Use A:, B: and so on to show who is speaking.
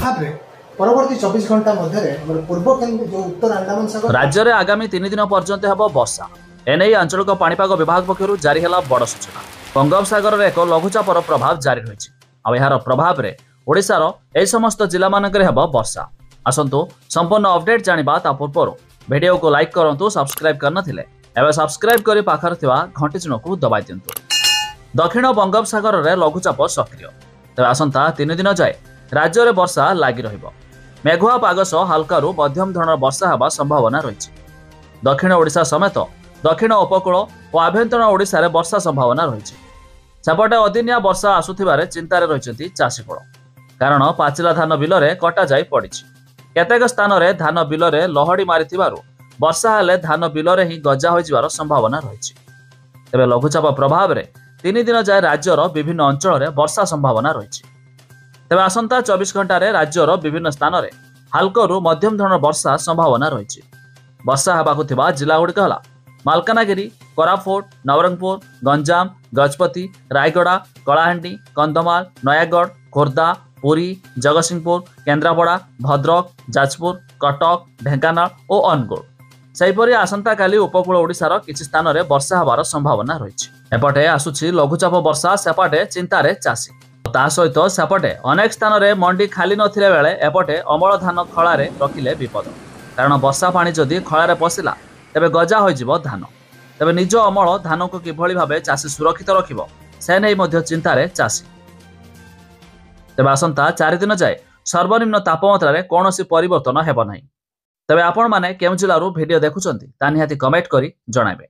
A: प्रभाव रे परवर्ती 24 घंटा मध्य पूर्व जो उत्तर अंडमान सागर
B: राज्य में आगामी 3 दिन पर्यंत हेब वर्षा एने आंचलिक पाणीपाग विभाग पक्षर जारी है बड़ सूचना। बंगोपसागर में एक लघुचापर प्रभाव जारी रही यार प्रभाव में ओडिशार यह समस्त जिला मानक हेब वर्षा। आसतु संपूर्ण अपडेट जानिबा ता पूर्व वीडियो को लाइक करंतु, सब्सक्राइब करन थिले एवं सब्सक्राइब करी पाखर थिबा घंटी चिन्ह को दबाई दियंतु। दक्षिण बंगोपसागर में लघुचाप सक्रिय तेज आसंता 3 दिन जाए राज्य में वर्षा लगी रहिबो। मेघुआ पाग सह हल्का मध्यम धरणर वर्षा हेबा संभावना रही। दक्षिण ओडिशा समेत दक्षिण उपकूल और आभ्यंतरण ओडिशा रे वर्षा संभावना रही। सेपटे अदिनिया वर्षा आसुथिबारे चिंतार रही चाषीकूल, कारण पाचिला धान बिल में कटा जाई पड़ी। केतेक स्थान में धान बिल में लहड़ी मारिथिबारु वर्षा हेले धान बिल में ही गजा हो जिवार संभावना रही। तेबे लघुचाप प्रभाव में 3 दिन जाए राज्यर विभिन्न अंचल में वर्षा संभावना रही। तेबे आसंता 24 घंटा राज्यर विभिन्न स्थान में हाल्करू मध्यम धरणर वर्षा संभावना रही। वर्षा हेबाकु थिबा जिलागुड़िक हला मालकानगिरी, कोरापुट, नवरंगपुर, गंजाम, गजपति, रायगड़ा, कलाहांडी, कंधमाल, नयागढ़, खोर्धा, पुरी, जगतसिंहपुर, केन्द्रापड़ा, भद्रक, जाजपुर, कटक, ढेंकानाल और अनुगुल। सेहिपरि आसंता काली उपकूल ओडिशार किछि स्थान में वर्षा हेबार संभावना रही। एपटे आसुछि लघुचाप वर्षा, सेपटे चिंतारे चाषी। ता सहित सेपटे अनेक स्थान में मंडी खाली नथिले बेले एपटे अमल धान खलारे रखिले विपद, कारण वर्षा पानी जदि खलारे पशिला तेबे गजा होइजिबो धान। तेबे निज अमल धान को किभଳି भाबे चाषी सुरक्षित रखिबो से नै मध्य चिंतारे चाषी। तेबे आसंता 4 दिन जाए सर्वनिम्न तापमात्रा रे कोनोसी परिवर्तन हेबो नाही। तेबे आपण माने केउ जिल्लारू वीडियो देखुचंती ता निहाती कमेंट करी जणाइबे।